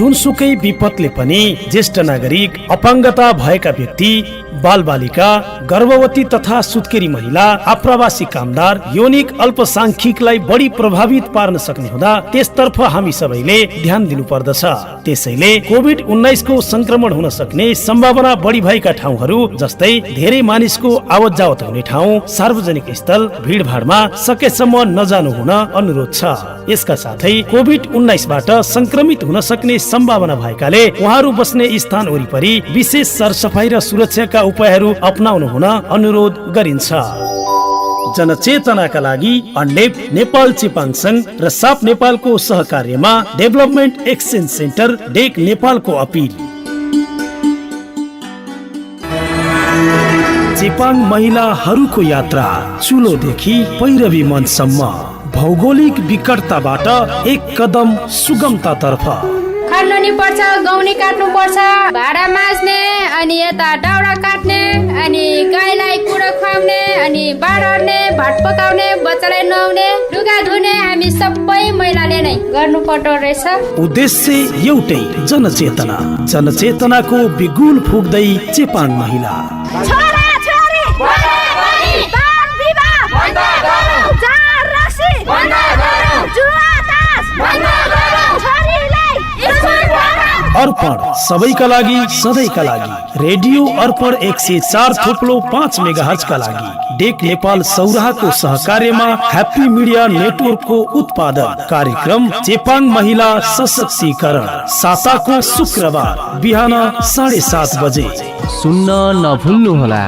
जुनसुकै विपदले पनि ज्येष्ठ नागरिक, अपाङ्गता भएका व्यक्ति, बालबालिका, गर्भवती तथा सुत्केरी महिला, आप्रवासी कामदार, यौनिक अल्पसंख्यकलाई बढी प्रभावित पार्न सक्ने हुँदा त्यसतर्फ हामी सबैले ध्यान दिनु पर्दछ। त्यसैले कोभिड-19 को संक्रमण हुन सक्ने सम्भावना बढी भएका ठाउँहरू जस्तै धेरै मानिसको आवत जावत हुने ठाउँ, सार्वजनिक स्थल, भिडभाडमा सकेसम्म नजानु हुन अनुरोध छ। यसका साथै कोभिड-19 बाट संक्रमित हुन सक्ने सम्भावना भएकाले उहाँहरू बस्ने स्थान वरिपरि विशेष सरसफाई र सुरक्षाका उपायहरू अपनाउनु हुन अनुरोध गरिन्छ। जनचेतनाका लागि अन्डेप, नेपाल चेपाङ संघ र साप नेपालको सहकार्यमा डेभलपमेन्ट एक्सचेन्ज सेन्टर डेक नेपालको अपिल। चेपाङ महिलाहरूको यात्रा चुलोदेखि पैरवी मञ्चसम्म, भौगोलिक विकटताबाट एक कदम सुगमतातर्फ। खन्नु नि पर्छ, गौनी काट्नु पर्छ, भाडा माझ्ने, अनि यता दाउरा काट्ने, अनि गाईलाई कुरो खुवाउने, अनि बाँड्ने, भात पकाउने, बच्चालाई नुहाउने, लुगा धुने हामी सबै महिलाले नै गर्नु पर्दो रहेछ। उद्देश्य एउटै, जनचेतना। जनचेतनाको बिगुल फुक्दै चेपाङ महिला। अर्पण सबैका लागि, सधैँका लागि। रेडियो अर्पण 104.5 मेगाहर्ज का लागि डेक नेपाल सौराहाको सहकार्यमा ह्याप्पी मिडिया नेटवर्कको उत्पादन कार्यक्रम चेपाङ महिला सशक्तिकरण, साताको शुक्रबार बिहान 7:30 बजे सुन्न नभुल्नुहोला।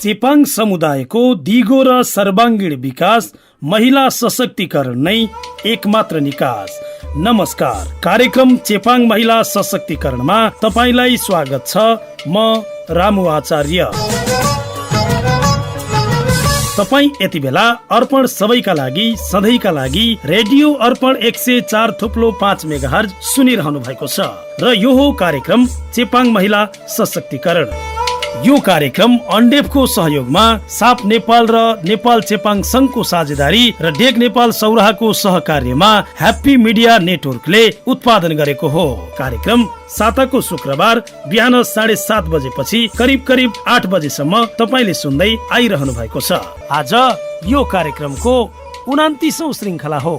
चेपाङ समुदायको दिगो र सर्वाङ्गीण विकास, महिला सशक्तिकरण नै एकमात्र निकास। नमस्कार, कार्यक्रम चेपाङ महिला सशक्तिकरणमा तपाईलाई स्वागत छ। म रामु आचार्य। तपाई यति बेला अर्पण सबैका लागि, सधैँका लागि रेडियो अर्पण 104.5 मेगाहर्ज सुनिरहनु भएको छ र यो हो कार्यक्रम चेपाङ महिला सशक्तिकरण। यो कार्यक्रम अन्डेपको सहयोगमा साप नेपाल र नेपाल चेपाङ संघको साझेदारी र डेक नेपाल सौराहाको सहकार्यमा ह्याप्पी मिडिया नेटवर्कले उत्पादन गरेको हो। कार्यक्रम साताको शुक्रबार बिहान 7:30 बजेपछि करिब 8 बजेसम्म तपाईले सुन्दै आइरहनु भएको छ। आज यो कार्यक्रमको 29औं श्रृङ्खला हो।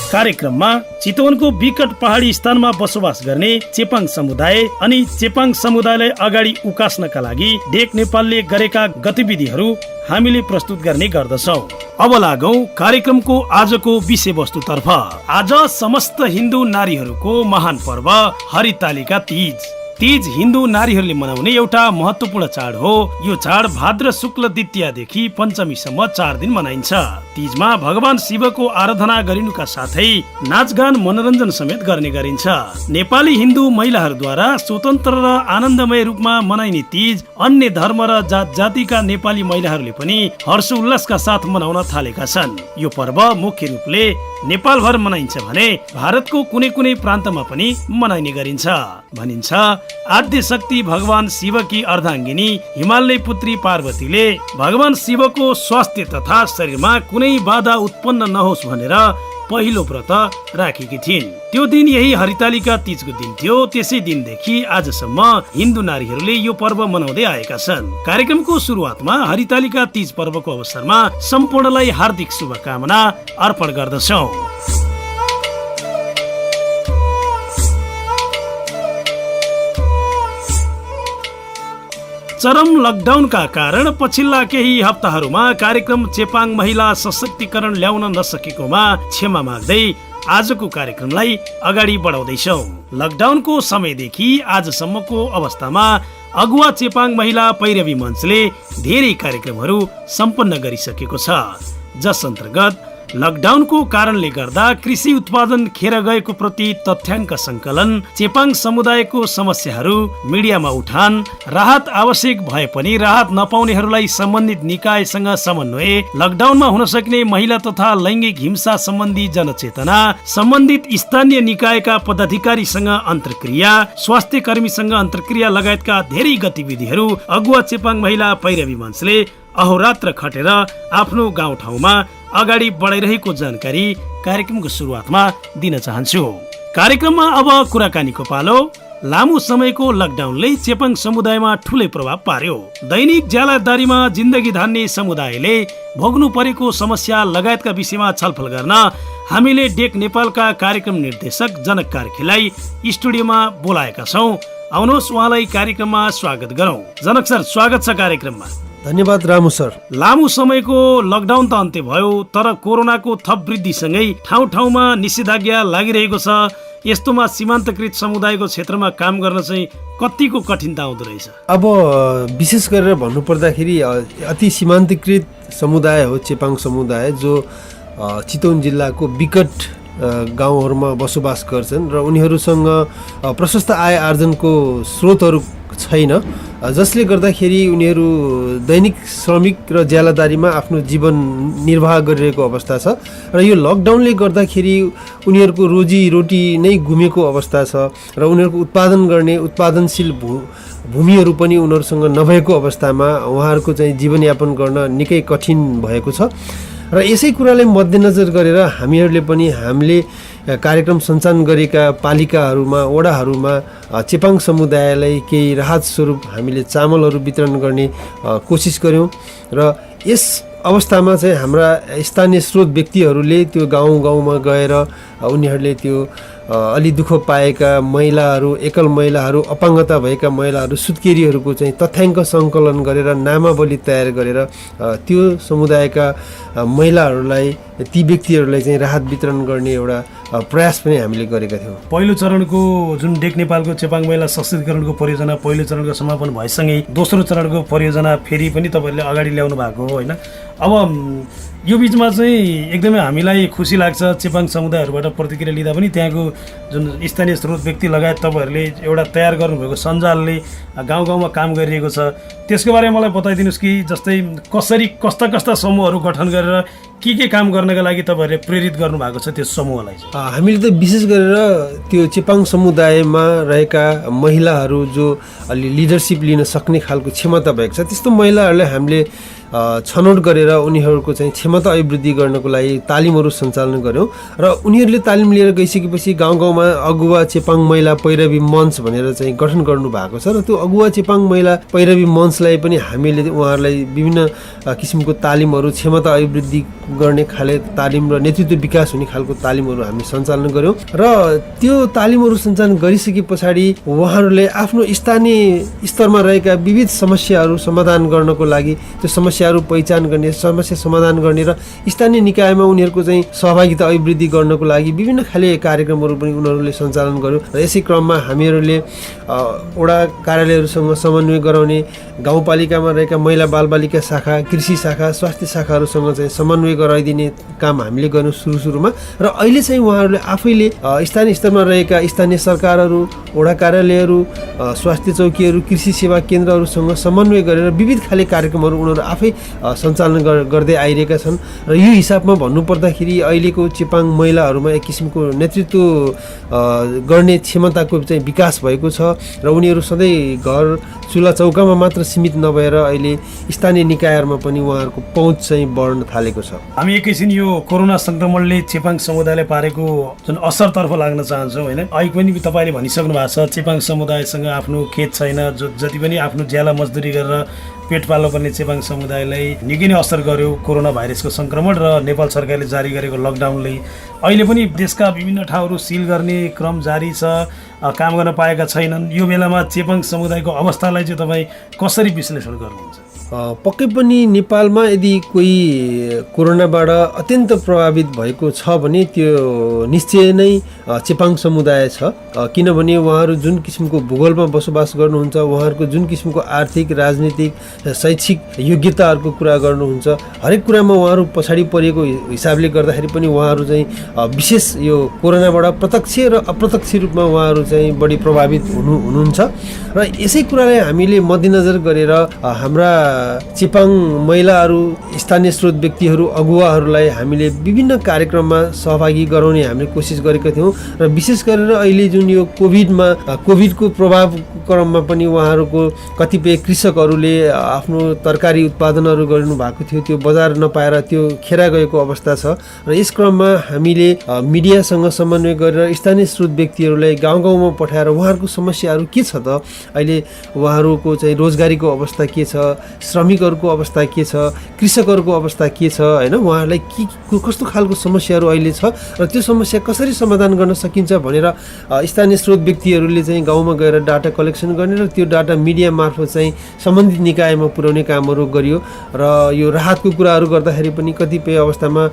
कार्यक्रममा चितवनको विकट पहाडी स्थानमा बसोबास गर्ने चेपाङ समुदाय अनि चेपाङ समुदायलाई अगाडि उकास्नका लागि डेक नेपालले गरेका गतिविधिहरू हामीले प्रस्तुत गर्ने गर्दछौँ। अब लागौं कार्यक्रमको आजको विषयवस्तुतर्फ। आज समस्त हिन्दू नारीहरूको महान पर्व हरितालिका तीज। तीज हिन्दू नारीहरूले मनाउने एउटा महत्वपूर्ण चाड हो। यो चाड भाद्र शुक्ल द्वितीयादेखि पञ्चमीसम्म 4 दिन मनाइन्छ। तीजमा भगवान शिवको आराधना गरिनुका साथै नाचगान मनोरञ्जन समेत गर्ने गरिन्छ। नेपाली हिन्दू महिलाहरूद्वारा स्वतन्त्र र आनन्दमय रूपमा मनाइने तीज अन्य धर्म र जात जातिका नेपाली महिलाहरूले पनि हर्षोल्लासका साथ मनाउन थालेका छन्। यो पर्व मुख्य रूपले नेपालभर मनाइन्छ भने भारतको कुनै कुनै प्रान्तमा पनि मनाइने गरिन्छ। भनिन्छ आद्य शक्ति भगवान शिवकी अर्धाङ्गिनी हिमालय पुत्री पार्वतीले भगवान शिवको स्वास्थ्य तथा शरीरमा कुनै बाधा उत्पन्न नहोस् भनेर पहिलो व्रत राखेकी थिइन्। त्यो दिन यही हरितालिका तीजको दिन थियो। त्यसै दिनदेखि आजसम्म हिन्दू नारीहरूले यो पर्व मनाउँदै आएका छन्। कार्यक्रमको सुरुवातमा हरितालिका तीज पर्वको अवसरमा सम्पूर्णलाई हार्दिक शुभकामना अर्पण गर्दछौँ। चरम लकडाउनका कारण पछिल्ला केही हप्ताहरूमा कार्यक्रम चेपाङ महिला सशक्तिकरण ल्याउन नसकेकोमा क्षमा माग्दै आजको कार्यक्रमलाई अगाडि बढाउँदैछौँ। लकडाउनको समयदेखि आजसम्मको अवस्थामा अगुवा चेपाङ महिला पैरवी मञ्चले धेरै कार्यक्रमहरू सम्पन्न गरिसकेको छ, जस अन्तर्गत लकडाउनको कारणले गर्दा कृषि उत्पादन खेर गएको प्रति तथ्याङ्क संकलन, चेपाङ समुदायको समस्याहरू मिडियामा उठान, राहत आवश्यक भए पनि राहत नपाउनेहरूलाई सम्बन्धित निकायसँग समन्वय, लकडाउनमा हुन सक्ने महिला तथा लैङ्गिक हिंसा सम्बन्धी जनचेतना, सम्बन्धित स्थानीय निकायका पदाधिकारीसँग अन्तर्क्रिया, स्वास्थ्य कर्मीसँग अन्तर्क्रिया लगायतका धेरै गतिविधिहरू अगुवा चेपाङ महिला पैरवी मञ्चले अहोरात्र खटेर आफ्नो गाउँठाउँमा अगाडि बढाइरहेको जानकारी कार्यक्रमको सुरुवातमा दिन चाहन्छु। कार्यक्रममा अब कुराकानीको पालो। लामो समयको लकडाउनले चेपाङ समुदायमा ठुलै प्रभाव पार्यो। दैनिक ज्यालादारीमा जिन्दगी धान्ने समुदायले भोग्नु परेको समस्या लगायतका विषयमा छलफल गर्न हामीले डेक नेपालका कार्यक्रम निर्देशक जनक कार्कीलाई स्टुडियोमा बोलाएका छौँ। आउनुहोस् उहाँलाई कार्यक्रममा स्वागत गरौँ। जनक सर, स्वागत छ कार्यक्रममा। धन्यवाद रामु सर। लामो समयको लकडाउन त अन्त्य भयो, तर कोरोनाको थप वृद्धिसँगै ठाउँ ठाउँमा निषेधाज्ञा लागिरहेको छ। यस्तोमा सीमान्तकृत समुदायको क्षेत्रमा काम गर्न चाहिँ कतिको कठिनता आउँदो रहेछ? अब विशेष गरेर भन्नुपर्दाखेरि अति सीमान्तकृत समुदाय हो चेपाङ समुदाय, जो चितवन जिल्लाको विकट गाउँहरूमा बसोबास गर्छन् र उनीहरूसँग प्रशस्त आय आर्जनको स्रोतहरू छैन, जसले गर्दाखेरि उनीहरू दैनिक श्रमिक र ज्यालादारीमा आफ्नो जीवन निर्वाह गरिरहेको अवस्था छ र यो लकडाउनले गर्दाखेरि उनीहरूको रोजीरोटी नै गुमेको अवस्था छ र उनीहरूको उत्पादन गर्ने उत्पादनशील भूमिहरू पनि उनीहरूसँग नभएको अवस्थामा उहाँहरूको चाहिँ जीवनयापन गर्न निकै कठिन भएको छ। र यसै कुरालाई मध्यनजर गरेर हामीले कार्यक्रम सञ्चालन गरेका पालिकाहरूमा, वडाहरूमा चेपाङ समुदायलाई केही राहत स्वरूप हामीले चामलहरू वितरण गर्ने कोसिस गऱ्यौँ र यस अवस्थामा चाहिँ हाम्रा स्थानीय स्रोत व्यक्तिहरूले त्यो गाउँमा गएर उनीहरूले त्यो अलि दुःख पाएका महिलाहरू, एकल महिलाहरू, अपाङ्गता भएका महिलाहरू, सुत्केरीहरूको चाहिँ तथ्याङ्क सङ्कलन गरेर नामावली तयार गरेर त्यो समुदायका महिलाहरूलाई, ती व्यक्तिहरूलाई चाहिँ राहत वितरण गर्ने एउटा प्रयास पनि हामीले गरेका थियौँ। पहिलो चरणको जुन डेक नेपालको चेपाङ महिला सशक्तिकरणको परियोजना पहिलो चरणको समापन भएसँगै दोस्रो चरणको परियोजना फेरि पनि तपाईँहरूले अगाडि ल्याउनु भएको हो होइन? अब यो बिचमा चाहिँ एकदमै हामीलाई खुसी लाग्छ, चेपाङ समुदायहरूबाट प्रतिक्रिया लिँदा पनि त्यहाँको जुन स्थानीय स्रोत व्यक्ति लगायत तपाईँहरूले एउटा तयार गर्नुभएको सञ्जालले गाउँ गाउँमा काम गरिरहेको छ। त्यसको बारेमा मलाई बताइदिनुहोस् कि जस्तै कसरी कस्ता समूहहरू गठन गरेर के काम गर्नका लागि तपाईँहरूले प्रेरित गर्नुभएको छ त्यो समूहलाई? हामीले त विशेष गरेर त्यो चेपाङ समुदायमा रहेका महिलाहरू जो अलि लिडरसिप लिन सक्ने खालको क्षमता भएको छ, त्यस्तो महिलाहरूलाई हामीले छनौट गरेर उनीहरूको चाहिँ क्षमता अभिवृद्धि गर्नको लागि तालिमहरू सञ्चालन गऱ्यौँ र उनीहरूले तालिम लिएर गइसकेपछि गाउँ गाउँमा अगुवा चेपाङ महिला पैरवी मञ्च भनेर चाहिँ गठन गर्नु भएको छ र त्यो अगुवा चेपाङ महिला पैरवी मञ्चलाई पनि हामीले उहाँहरूलाई विभिन्न किसिमको तालिमहरू, क्षमता अभिवृद्धि गर्ने खाले तालिम र नेतृत्व विकास हुने खालको तालिमहरू हामी सञ्चालन गऱ्यौँ र त्यो तालिमहरू सञ्चालन गरिसके पछाडि उहाँहरूले आफ्नो स्थानीय स्तरमा रहेका विविध समस्याहरू समाधान गर्नको लागि त्यो समस्याहरू पहिचान गर्ने, समस्या समाधान गर्ने र स्थानीय निकायमा उनीहरूको चाहिँ सहभागिता अभिवृद्धि गर्नको लागि विभिन्न खाले कार्यक्रमहरू पनि उनीहरूले सञ्चालन गर्यो र यसै क्रममा हामीहरूले वडा कार्यालयहरूसँग समन्वय गराउने, गाउँपालिकामा रहेका महिला बालबालिका शाखा, कृषि शाखा, स्वास्थ्य शाखाहरूसँग चाहिँ समन्वय गराइदिने काम हामीले गर्यौँ सुरुमा र अहिले चाहिँ उहाँहरूले आफैले स्थानीय स्तरमा रहेका स्थानीय सरकारहरू, वडा कार्यालयहरू, स्वास्थ्य चौकीहरू, कृषि सेवा केन्द्रहरूसँग समन्वय गरेर विविध खाले कार्यक्रमहरू उनीहरू आफै सञ्चालन गर्दै आइरहेका छन् र यो हिसाबमा भन्नुपर्दाखेरि अहिलेको चेपाङ महिलाहरूमा एक किसिमको नेतृत्व गर्ने क्षमताको चाहिँ विकास भएको छ र उनीहरू सधैँ घर चुल्हा चौकामा मात्र सीमित नभएर अहिले स्थानीय निकायहरूमा पनि उहाँहरूको पहुँच चाहिँ बढ्न थालेको छ। हामी एकैछिन यो कोरोना सङ्क्रमणले चेपाङ समुदायले पारेको जुन असरतर्फ लाग्न चाहन्छौँ होइन? अहिले पनि तपाईँले भनिसक्नु भएको छ चेपाङ समुदायसँग आफ्नो खेत छैन, जति पनि आफ्नो ज्याला मजदुरी गरेर पेट पाल्नुपर्ने चेपाङ समुदायलाई निकै नै असर गर्यो कोरोना भाइरसको सङ्क्रमण र नेपाल सरकारले जारी गरेको लकडाउनले। अहिले पनि देशका विभिन्न ठाउँहरू सिल गर्ने क्रम जारी छ, काम गर्न पाएका छैनन्। यो बेलामा चेपाङ समुदायको अवस्थालाई चाहिँ तपाईँ कसरी विश्लेषण गर्नुहुन्छ? पक्कै पनि नेपालमा यदि कोही कोरोनाबाट अत्यन्त प्रभावित भएको छ भने त्यो निश्चय नै चेपाङ समुदाय छ, किनभने उहाँहरू जुन किसिमको भूगोलमा बसोबास गर्नुहुन्छ, उहाँहरूको जुन किसिमको आर्थिक, राजनीतिक, शैक्षिक योग्यताहरूको कुरा गर्नुहुन्छ, हरेक कुरामा उहाँहरू पछाडि परेको हिसाबले गर्दाखेरि पनि उहाँहरू चाहिँ विशेष यो कोरोनाबाट प्रत्यक्ष र अप्रत्यक्ष रूपमा उहाँहरू चाहिँ बढी प्रभावित हुनुहुन्छ। र यसै कुरालाई हामीले मध्यनजर गरेर हाम्रा चेपाङ महिलाहरू, स्थानीय स्रोत व्यक्तिहरू, अगुवाहरूलाई हामीले विभिन्न कार्यक्रममा सहभागी गराउने हामीले कोसिस गरेका थियौँ। र विशेष गरेर अहिले जुन यो कोभिडको प्रभाव क्रममा पनि उहाँहरूको कतिपय कृषकहरूले आफ्नो तरकारी उत्पादनहरू गर्नु भएको थियो, त्यो बजार नपाएर त्यो खेरा गएको अवस्था छ। र यस क्रममा हामीले मिडियासँग समन्वय गरेर स्थानीय स्रोत व्यक्तिहरूलाई गाउँ गाउँमा पठाएर उहाँहरूको समस्याहरू के छ त, अहिले उहाँहरूको चाहिँ रोजगारीको अवस्था के छ, श्रमिकहरूको अवस्था के छ, कृषकहरूको अवस्था के छ, होइन, उहाँहरूलाई कस्तो खालको समस्याहरू अहिले छ र त्यो समस्या कसरी समाधान गर्न सकिन्छ भनेर स्थानीय स्रोत व्यक्तिहरूले चाहिँ गाउँमा गएर डाटा कलेक्सन गर्ने र त्यो डाटा मिडिया मार्फत चाहिँ सम्बन्धित निकायमा पुर्याउने कामहरू गरियो। र यो राहतको कुराहरू गर्दाखेरि पनि कतिपय अवस्थामा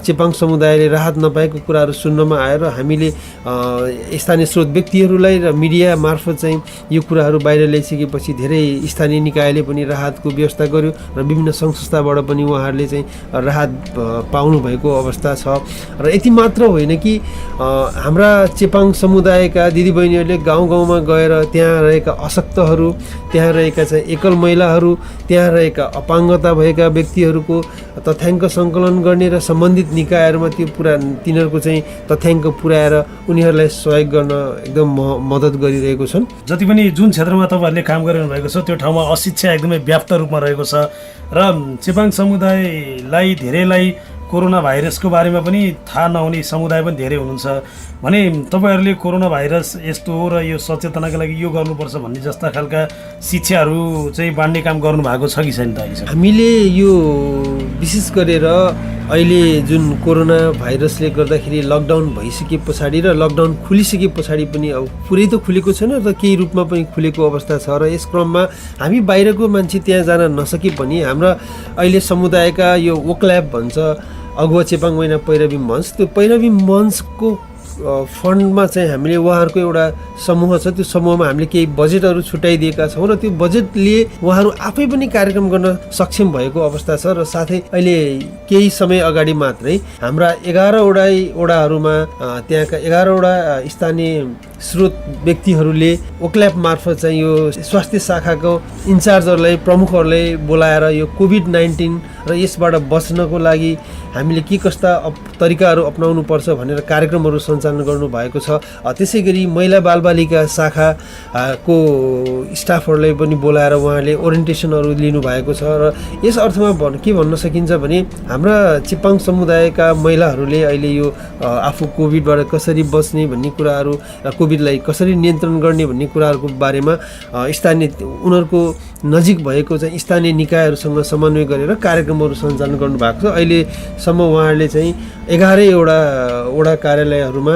चेपाङ समुदायले राहत नपाएको कुराहरू सुन्नमा आएर हामीले स्थानीय स्रोत व्यक्तिहरूलाई र मिडिया मार्फत चाहिँ यो कुराहरू बाहिर ल्याइसकेपछि धेरै स्थानीय निकायले पनि राहतको व्यवस्था गर्यो र विभिन्न सङ्घ संस्थाबाट पनि उहाँहरूले चाहिँ राहत पाउनु भएको अवस्था छ। र यति मात्र होइन कि हाम्रा चेपाङ समुदायका दिदीबहिनीहरूले गाउँ गाउँमा गएर त्यहाँ रहेका अशक्तहरू, त्यहाँ रहेका चाहिँ एकल महिलाहरू, त्यहाँ रहेका अपाङ्गता भएका व्यक्तिहरूको तथ्याङ्क सङ्कलन गर्ने र सम्बन्धित निकायहरूमा त्यो तिनीहरूको चाहिँ तथ्याङ्क पुर्याएर उनीहरूलाई सहयोग गर्न एकदम मद्दत गरिरहेको छन्। जति पनि जुन क्षेत्रमा तपाईँहरूले काम गरिरहनु भएको छ त्यो ठाउँमा अशिक्षा एकदमै व्याप्त रूपमा रहेको छ र चेपाङ समुदायलाई धेरैलाई कोरोना भाइरसको बारेमा पनि थाहा नहुने समुदाय पनि धेरै हुनुहुन्छ भने तपाईँहरूले कोरोना भाइरस यस्तो हो र यो सचेतनाका लागि यो गर्नुपर्छ भन्ने जस्ता खालका शिक्षाहरू चाहिँ बाँड्ने काम गर्नु भएको छ कि छैन त अहिलेसम्म? हामीले यो विशेष गरेर अहिले जुन कोरोना भाइरसले गर्दाखेरि लकडाउन भइसके पछाडि र लकडाउन खुलिसके पछाडि पनि अब पुरै त खुलेको छैन र केही रूपमा पनि खुलेको अवस्था छ। र यस क्रममा हामी बाहिरको मान्छे त्यहाँ जान नसके पनि हाम्रा अहिले समुदायका यो वोकल्याब भन्छ, अगुवा चेपाङ महिना पैरवी मञ्च, त्यो पैरवी मञ्चको फन्डमा चाहिँ हामीले उहाँहरूको एउटा समूह छ, त्यो समूहमा हामीले केही बजेटहरू छुट्याइदिएका छौँ र त्यो बजेटले उहाँहरू आफै पनि कार्यक्रम गर्न सक्षम भएको अवस्था छ। र साथै अहिले केही समय अगाडि मात्रै हाम्रा 11 वडाहरूमा त्यहाँका 11 स्थानीय स्रोत व्यक्तिहरूले ओक्ल्याप मार्फत चाहिँ यो स्वास्थ्य शाखाको इन्चार्जहरूलाई, प्रमुखहरूलाई बोलाएर यो कोभिड-19 र यसबाट बच्नको लागि हामीले के कस्ता तरिकाहरू अपनाउनु पर्छ भनेर कार्यक्रमहरू सञ्चालन गर्नुभएको छ। त्यसै गरी महिला बालबालिका शाखाको स्टाफहरूलाई पनि बोलाएर उहाँले ओरिएन्टेसनहरू लिनुभएको छ। र यस अर्थमा के भन्न सकिन्छ भने हाम्रा चेपाङ समुदायका महिलाहरूले अहिले यो आफू कोभिडबाट कसरी बच्ने भन्ने कुराहरू, कोभिडलाई कसरी नियन्त्रण गर्ने भन्ने कुराहरूको बारेमा स्थानीय उनीहरूको नजिक भएको चाहिँ स्थानीय निकायहरूसँग समन्वय गरेर कार्यक्रमहरू सञ्चालन गर्नुभएको छ। अहिलेसम्म उहाँहरूले चाहिँ 11 वडा कार्यालयहरूमा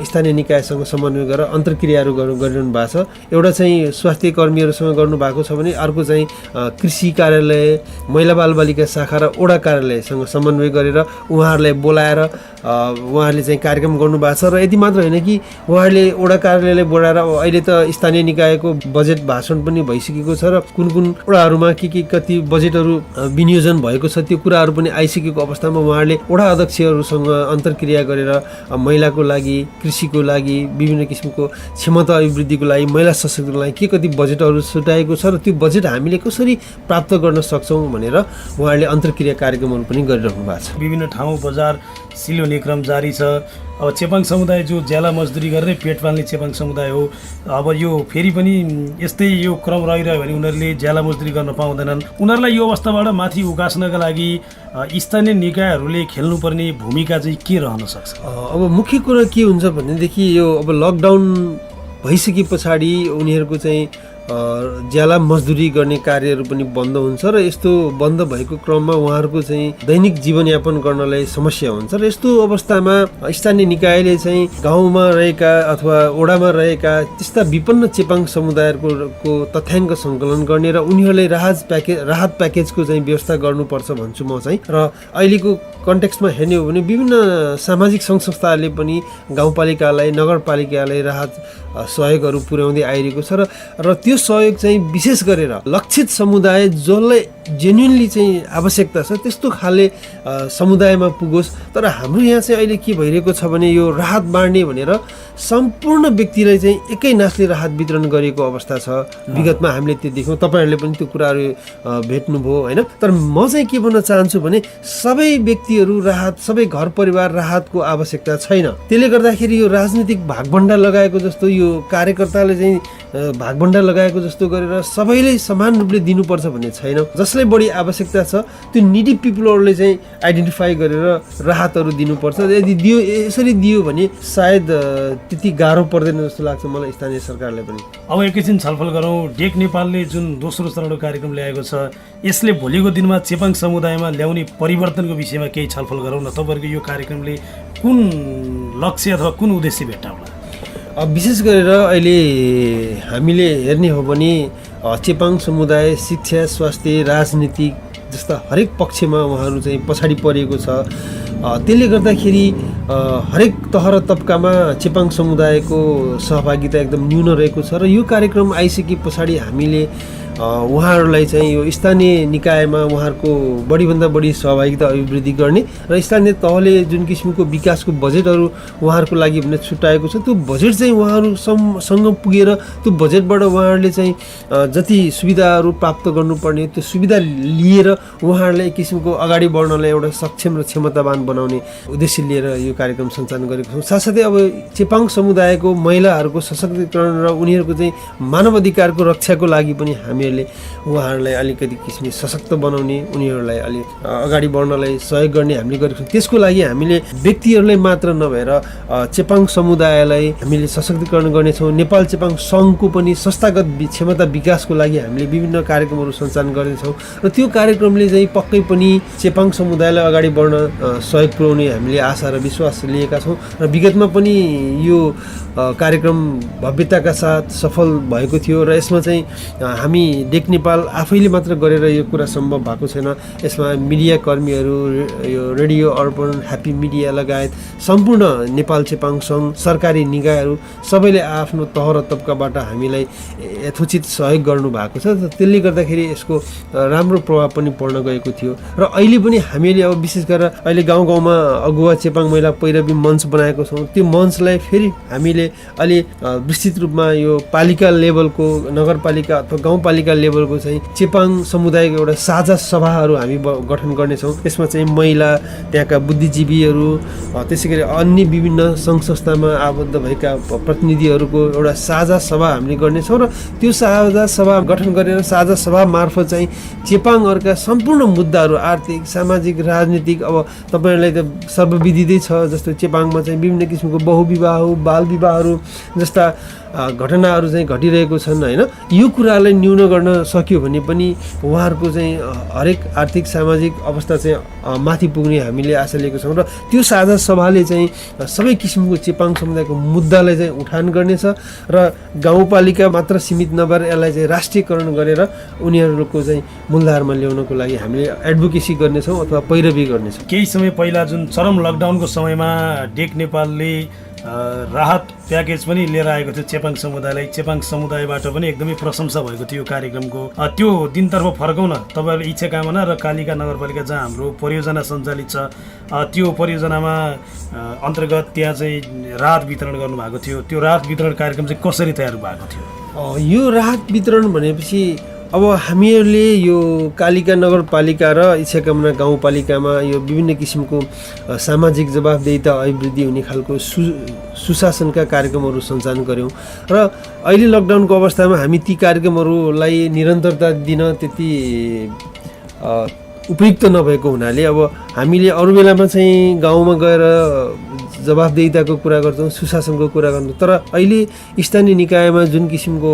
स्थानीय निकायसँग समन्वय गरेर अन्तर्क्रियाहरू गरिरहनु भएको छ। एउटा चाहिँ स्वास्थ्य कर्मीहरूसँग गर्नुभएको छ भने अर्को चाहिँ कृषि कार्यालय, महिला बालबालिका शाखा र वडा कार्यालयसँग समन्वय गरेर उहाँहरूलाई बोलाएर उहाँहरूले चाहिँ कार्यक्रम गर्नुभएको छ। र यति मात्र होइन कि उहाँहरूले वडा कार्यालयलाई बोलाएर अहिले त स्थानीय निकायको बजेट भाषण पनि भइसकेको छ र कुन वडाहरूमा कति बजेटहरू विनियोजन भएको छ त्यो कुराहरू पनि आइसकेको अवस्थामा उहाँहरूले वडा अध्यक्षहरूसँग अन्तर्क्रिया गरेर महिलाको लागि, कृषिको लागि, विभिन्न किसिमको क्षमता अभिवृद्धिको लागि, महिला सशक्तिको लागि कति बजेटहरू छुट्याएको छ र त्यो बजेट हामीले कसरी प्राप्त गर्न सक्छौँ भनेर उहाँहरूले अन्तर्क्रिया कार्यक्रमहरू पनि गरिरहनु भएको छ। विभिन्न ठाउँ बजार सिल्ने क्रम जारी छ। अब चेपाङ समुदाय जो ज्याला मजदुरी गरेर पेट पाल्ने चेपाङ समुदाय हो, अब यो फेरि पनि यस्तै यो क्रम रहिरह्यो भने उनीहरूले ज्याला मजदुरी गर्न पाउँदैनन्। उनीहरूलाई यो अवस्थाबाट माथि उकास्नका लागि स्थानीय निकायहरूले खेल्नुपर्ने भूमिका चाहिँ के रहन सक्छ? अब मुख्य कुरा के हुन्छ भनेदेखि यो अब लकडाउन भइसके पछाडि उनीहरूको चाहिँ ज्याला मजदुरी गर्ने कार्यहरू पनि बन्द हुन्छ र यस्तो बन्द भएको क्रममा उहाँहरूको चाहिँ दैनिक जीवनयापन गर्नलाई समस्या हुन्छ र यस्तो अवस्थामा स्थानीय निकायले चाहिँ गाउँमा रहेका अथवा ओडामा रहेका त्यस्ता विपन्न चेपाङ समुदायहरूको तथ्याङ्क सङ्कलन गर्ने र उनीहरूलाई राहत प्याकेजको चाहिँ व्यवस्था गर्नुपर्छ भन्छु म चाहिँ। र अहिलेको कन्टेक्स्टमा हेर्ने हो भने विभिन्न सामाजिक सङ्घ संस्थाहरूले पनि गाउँपालिकालाई नगरपालिकालाई राहत सहयोगहरू पुर्याउँदै आइरहेको छ र त्यो सहयोग चाहिँ विशेष गरेर लक्षित समुदाय जसलाई जेन्युनली चाहिँ आवश्यकता छ त्यस्तो खाले समुदायमा पुगोस्। तर हाम्रो यहाँ चाहिँ अहिले के भइरहेको छ भने यो राहत बाँड्ने भनेर सम्पूर्ण व्यक्तिलाई चाहिँ एकै नासले राहत वितरण गरेको अवस्था छ। विगतमा हामीले त्यो देख्यौँ, तपाईँहरूले पनि त्यो कुराहरू भेट्नुभयो होइन। तर म चाहिँ के भन्न चाहन्छु भने सबै व्यक्तिहरू राहत, सबै घर परिवार राहतको आवश्यकता छैन। त्यसले गर्दाखेरि यो राजनीतिक भागभण्डा लगाएको जस्तो, यो कार्यकर्ताले चाहिँ भागभण्डा लगाएको जस्तो गरेर सबैले समान रूपले दिनुपर्छ भन्ने छैन। जसलाई बढी आवश्यकता छ त्यो निडी पिपलहरूले चाहिँ आइडेन्टिफाई गरेर राहतहरू दिनुपर्छ। यदि यसरी दियो भने सायद त्यति गाह्रो पर्दैन जस्तो लाग्छ मलाई स्थानीय सरकारलाई पनि। अब एकैछिन छलफल गरौँ। डेक नेपालले जुन दोस्रो चरणको कार्यक्रम ल्याएको छ यसले भोलिको दिनमा चेपाङ समुदायमा ल्याउने परिवर्तनको विषयमा केही छलफल गरौँ न। तपाईँहरूको यो कार्यक्रमले कुन लक्ष्य अथवा कुन उद्देश्य भेट्टाउला? विशेष गरेर अहिले हामीले हेर्ने हो भने चेपाङ समुदाय शिक्षा, स्वास्थ्य, राजनीतिक जस्ता हरेक पक्षमा उहाँहरू चाहिँ पछाडि परेको छ। त्यसले गर्दाखेरि हरेक तह र तब्कामा चेपाङ समुदायको सहभागिता एकदम न्यून रहेको छ र यो कार्यक्रम आइसके पछाडि हामीले उहाँहरूलाई चाहिँ यो स्थानीय निकायमा उहाँहरूको बढीभन्दा बढी सहभागिता अभिवृद्धि गर्ने र स्थानीय तहले जुन किसिमको विकासको बजेटहरू उहाँहरूको लागि भने छुट्याएको छ त्यो बजेट चाहिँ उहाँहरूसँग पुगेर त्यो बजेटबाट उहाँहरूले चाहिँ जति सुविधाहरू प्राप्त गर्नुपर्ने त्यो सुविधा लिएर उहाँहरूलाई एक किसिमको अगाडि बढ्नलाई एउटा सक्षम र क्षमतावान बनाउने उद्देश्य लिएर यो कार्यक्रम सञ्चालन गरेको छौँ। साथसाथै अब चेपाङ समुदायको महिलाहरूको सशक्तिकरण र उनीहरूको चाहिँ मानव अधिकारको रक्षाको लागि पनि उहाँहरूलाई अलिकति किसिमले सशक्त बनाउने, उनीहरूलाई अलि अगाडि बढ्नलाई सहयोग गर्ने हामीले गरेको छौँ। त्यसको लागि हामीले व्यक्तिहरूलाई मात्र नभएर चेपाङ समुदायलाई हामीले सशक्तिकरण गर्नेछौँ। नेपाल चेपाङ सङ्घको पनि संस्थागत क्षमता विकासको लागि हामीले विभिन्न कार्यक्रमहरू सञ्चालन गर्नेछौँ र त्यो कार्यक्रमले चाहिँ पक्कै पनि चेपाङ समुदायलाई अगाडि बढ्न सहयोग पुर्याउने हामीले आशा र विश्वास लिएका छौँ र विगतमा पनि यो कार्यक्रम भव्यताका साथ सफल भएको थियो र यसमा चाहिँ हामी डेक नेपाल आफैले मात्र गरेर यो कुरा सम्भव भएको छैन। यसमा मिडिया कर्मीहरू, यो रेडियो अर्पण, ह्याप्पी मिडिया लगायत सम्पूर्ण नेपाल चेपाङ सङ्घ, सरकारी निकायहरू सबैले आफ्नो तह र तब्काबाट हामीलाई यथोचित सहयोग गर्नु भएको छ। त्यसले गर्दाखेरि यसको राम्रो प्रभाव पनि पर्न गएको थियो र अहिले पनि हामीले अब विशेष गरेर अहिले गाउँ गाउँमा अगुवा चेपाङ महिला पैरवी मञ्च बनाएको छौँ। त्यो मञ्चलाई फेरि हामीले अलि विस्तृत रूपमा यो पालिका लेभलको, नगरपालिका अथवा गाउँपालिका लेभलको चाहिँ चेपाङ समुदायको एउटा साझा सभाहरू हामी गठन गर्नेछौँ। त्यसमा चाहिँ महिला, त्यहाँका बुद्धिजीवीहरू, त्यसै गरी अन्य विभिन्न सङ्घ संस्थामा आबद्ध भएका प्रतिनिधिहरूको एउटा साझा सभा हामीले गर्नेछौँ र त्यो साझा सभा गठन गरेर साझा सभा मार्फत चाहिँ चेपाङहरूका सम्पूर्ण मुद्दाहरू, आर्थिक, सामाजिक, राजनीतिक, अब तपाईँहरूलाई त सर्वविदितै छ जस्तो चेपाङमा चाहिँ विभिन्न किसिमको बहुविवाह, बाल विवाहहरू जस्ता घटनाहरू चाहिँ घटिरहेको छन् होइन। यो कुरालाई न्यून गर्न सक्यो भने पनि उहाँहरूको चाहिँ हरेक आर्थिक सामाजिक अवस्था चाहिँ माथि पुग्ने हामीले आशा लिएको छौँ र त्यो साझा सभाले चाहिँ सबै किसिमको चेपाङ समुदायको मुद्दालाई चाहिँ उठान गर्नेछ र गाउँपालिका मात्र सीमित नभएर यसलाई चाहिँ राष्ट्रियकरण गरेर उनीहरूको चाहिँ मूलधारमा ल्याउनको लागि हामीले एडभोकेसी गर्नेछौँ अथवा पैरवी गर्नेछौँ। केही समय पहिला जुन चरम लकडाउनको समयमा डेक नेपालले राहत प्याकेज पनि लिएर आएको थियो चेपाङ समुदायलाई। चेपाङ समुदायबाट पनि एकदमै प्रशंसा भएको थियो कार्यक्रमको। त्यो दिनतर्फ फर्कौँ न। तपाईँहरूले इच्छा कामना र कालिका नगरपालिका जहाँ हाम्रो परियोजना सञ्चालित छ त्यो परियोजनामा अन्तर्गत त्यहाँ चाहिँ राहत वितरण गर्नुभएको थियो। त्यो राहत वितरण कार्यक्रम चाहिँ कसरी तयार भएको थियो? यो राहत वितरण भनेपछि अब हामीहरूले यो कालिका नगरपालिका र इच्छाकामना गाउँपालिकामा यो विभिन्न किसिमको सामाजिक जवाफदेहिता अभिवृद्धि हुने खालको सुशासनका कार्यक्रमहरू सञ्चालन गऱ्यौँ र अहिले लकडाउनको अवस्थामा हामी ती कार्यक्रमहरूलाई निरन्तरता दिन त्यति उपयुक्त नभएको हुनाले अब हामीले अरू बेलामा चाहिँ गाउँमा गएर जवाफदेहिताको कुरा गर्छौँ, सुशासनको कुरा गर्छौँ। तर अहिले स्थानीय निकायमा जुन किसिमको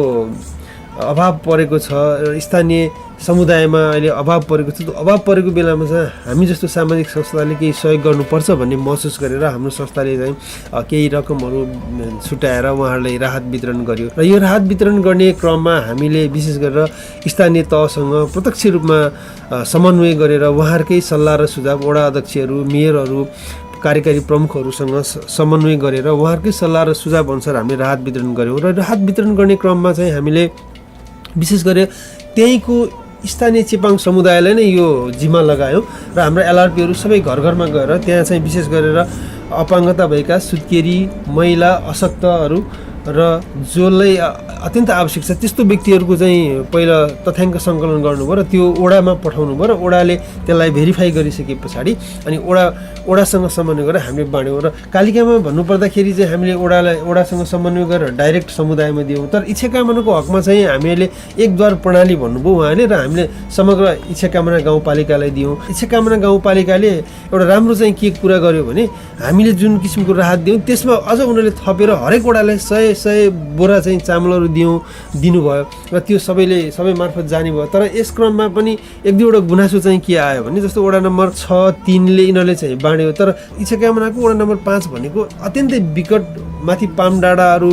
अभाव परेको छ र स्थानीय समुदायमा अहिले अभाव परेको छ। अभाव परेको बेलामा चाहिँ हामी जस्तो सामाजिक संस्थाले केही सहयोग गर्नुपर्छ भन्ने महसुस गरेर हाम्रो संस्थाले चाहिँ केही रकमहरू छुट्याएर उहाँहरूलाई राहत वितरण गर्यो र यो राहत वितरण गर्ने क्रममा हामीले विशेष गरेर स्थानीय तहसँग प्रत्यक्ष रूपमा समन्वय गरेर उहाँहरूकै सल्लाह र सुझाव वडा अध्यक्षहरू मेयरहरू कार्यकारी प्रमुखहरूसँग समन्वय गरेर उहाँहरूकै सल्लाह र सुझाव अनुसार हामीले राहत वितरण गऱ्यौँ र राहत वितरण गर्ने क्रममा चाहिँ हामीले विशेष गरेर त्यहीँको स्थानीय चेपाङ समुदायलाई नै यो जिम्मा लगायौँ र हाम्रो एलआरपीहरू सबै घर घरमा गएर त्यहाँ चाहिँ विशेष गरेर अपाङ्गता भएका सुत्केरी महिला अशक्तहरू र जसलाई अत्यन्त आवश्यक छ त्यस्तो व्यक्तिहरूको चाहिँ पहिला तथ्याङ्क सङ्कलन गर्नुभयो र त्यो ओडामा पठाउनु भयो र ओडाले त्यसलाई भेरिफाई गरिसके पछाडि अनि ओडासँग समन्वय गरेर हामीले बाँड्यौँ र कालिकामा भन्नुपर्दाखेरि चाहिँ हामीले ओडासँग समन्वय गरेर डाइरेक्ट समुदायमा दियौँ। तर इच्छाकामनाको हकमा चाहिँ हामीले एकद्वार प्रणाली भन्नुभयो उहाँले र हामीले समग्र इच्छाकामना गाउँपालिकालाई दियौँ। इच्छाकामना गाउँपालिकाले एउटा राम्रो चाहिँ के कुरा गर्यो भने हामीले जुन किसिमको राहत दियौँ त्यसमा अझ उनीहरूले थपेर हरेक ओडालाई 100 बोरा चाहिँ चामलहरू दिनुभयो र त्यो सबै मार्फत जाने भयो। तर यस क्रममा पनि एक दुईवटा गुनासो चाहिँ के आयो भने जस्तो वडा नम्बर 6-3ले यिनीहरूले चाहिँ बाँड्यो तर इच्छाकामनाको वडा नम्बर 5 भनेको अत्यन्तै विकट माथि पाम डाँडाहरू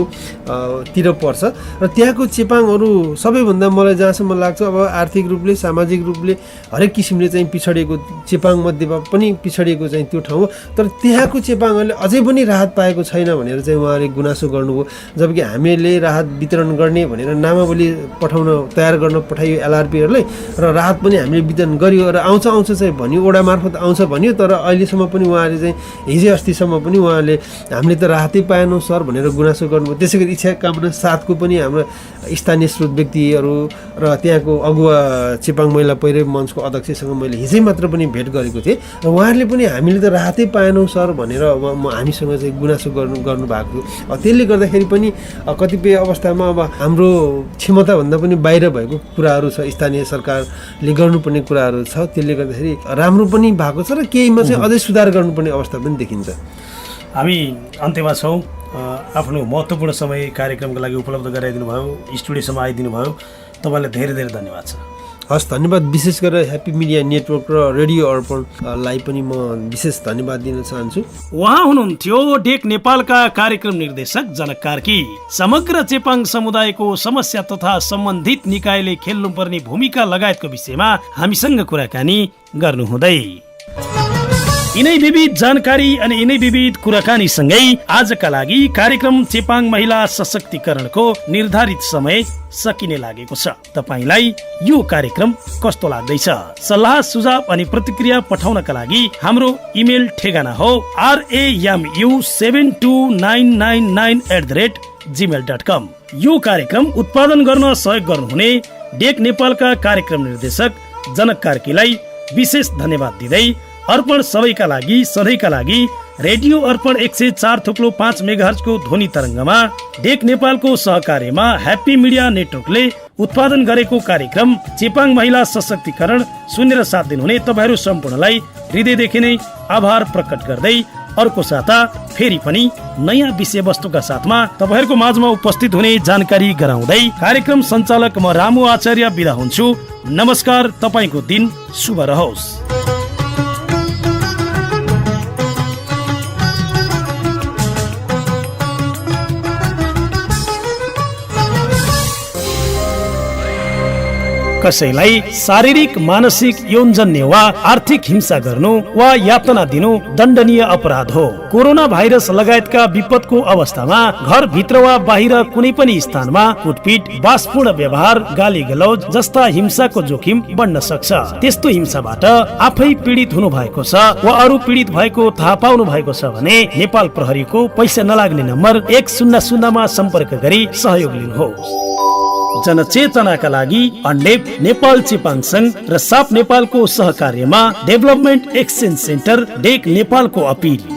तिर पर्छ र त्यहाँको चेपाङहरू सबैभन्दा मलाई जहाँसम्म लाग्छ अब आर्थिक रूपले सामाजिक रूपले हरेक किसिमले चाहिँ पिछडिएको चेपाङ मध्येमा पनि पिछडिएको चाहिँ त्यो ठाउँ हो। तर त्यहाँको चेपाङहरूले अझै पनि राहत पाएको छैन भनेर चाहिँ उहाँले गुनासो गर्नुभयो। जबकि हामीले राहत वितरण गर्ने भनेर नामावली तयार गर्न पठाइयो एलआरपीहरूलाई र राहत पनि हामीले वितरण गरियो र आउँछ चाहिँ भन्यो ओडा मार्फत आउँछ भन्यो। तर अहिलेसम्म पनि उहाँले चाहिँ हिजो अस्तिसम्म पनि उहाँले हामीले त राहतै पाएनौँ सर भनेर गुनासो गर्नुभयो। त्यसै गरी इच्छाकामना 7को पनि हाम्रो स्थानीय स्रोत व्यक्तिहरू र त्यहाँको अगुवा चेपाङ महिला पहिरो मञ्चको अध्यक्षसँग मैले हिजै मात्र पनि भेट गरेको थिएँ र उहाँहरूले पनि हामीले त राहतै पाएनौँ सर भनेर हामीसँग चाहिँ गुनासो गर्नुभएको थियो। त्यसले गर्दाखेरि पनि कतिपय अवस्थामा अब हाम्रो क्षमताभन्दा पनि बाहिर भएको कुराहरू छ, स्थानीय सरकारले गर्नुपर्ने कुराहरू छ। त्यसले गर्दाखेरि राम्रो पनि भएको छ र केहीमा चाहिँ अझै सुधार गर्नुपर्ने अवस्था पनि देखिन्छ। हामी अन्त्यमा छौँ। आफ्नो महत्त्वपूर्ण समय कार्यक्रमको लागि उपलब्ध गराइदिनु भयो, स्टुडियोसम्म आइदिनु भयो, तपाईँलाई धेरै धेरै धन्यवाद छ। हस्, धन्यवाद। विशेष गरेर ह्याप्पी मिडिया नेटवर्क र रेडियो अर्पणलाई पनि म विशेष धन्यवाद दिन चाहन्छु। उहाँ हुनुहुन्थ्यो डेक नेपालका कार्यक्रम निर्देशक जनक कार्की। समग्र चेपाङ समुदायको समस्या तथा सम्बन्धित निकायले खेल्नुपर्ने भूमिका लगायतको विषयमा हामीसँग कुराकानी गर्नुहुँदै यिनै विविध जानकारी अनि यिनै विविध कुराकानी सँगै आजका लागि कार्यक्रम चेपाङ महिला सशक्तिकरणको निर्धारित समय सकिने लागेको छ। तपाईलाई यो कार्यक्रम कस्तो लाग्दैछ? सल्लाह सुझाव अनि प्रतिक्रिया पठाउनका लागि हाम्रो इमेल ठेगाना हो ramu72999@gmail.com। यो कार्यक्रम उत्पादन गर्न सहयोग गर्नुहुने डेक नेपालका कार्यक्रम निर्देशक जनक कार्कीलाई विशेष धन्यवाद दिँदै अर्पण सबैका लागि सधैँका लागि रेडियो अर्पण 104.5 मेगाहर्जको ध्वनि तरङ्गमा डेक नेपालको सहकार्यमा ह्याप्पी मिडिया नेटवर्कले उत्पादन गरेको कार्यक्रम चेपाङ महिला सशक्तिकरण सुनेर साथ दिनुहुने तपाईँहरू सम्पूर्णलाई हृदयदेखि नै आभार प्रकट गर्दै अर्को साता फेरि पनि नयाँ विषयवस्तुका साथमा तपाईँहरूको माझमा उपस्थित हुने जानकारी गराउँदै कार्यक्रम सञ्चालक म रामु आचार्य बिदा हुन्छु। नमस्कार, तपाईँको दिन शुभ रहोस्। कसैलाई शारीरिक मानसिक यौनजन्य वा आर्थिक हिंसा गर्नु वा यातना दिनु दण्डनीय अपराध हो। कोरोना भाइरस लगायतका विपदको अवस्थामा घर भित्र वा बाहिर कुनै पनि स्थानमा कुटपिट, बासपूर्ण व्यवहार, गाली गलौज जस्ता हिंसाको जोखिम बढ्न सक्छ। त्यस्तो हिंसाबाट आफै पीडित हुनु भएको छ वा अरू पीडित भएको थाहा पाउनु भएको छ भने नेपाल प्रहरीको पैसा नलाग्ने नम्बर 100 मा सम्पर्क गरी सहयोग लिनुहोस्। जनचेतनाका लागि अन्डेप, नेपाल चेपाङ संघ र साप नेपालको सहकार्यमा डेभलपमेन्ट एक्सचेन्ज सेन्टर डेक नेपालको अपिल।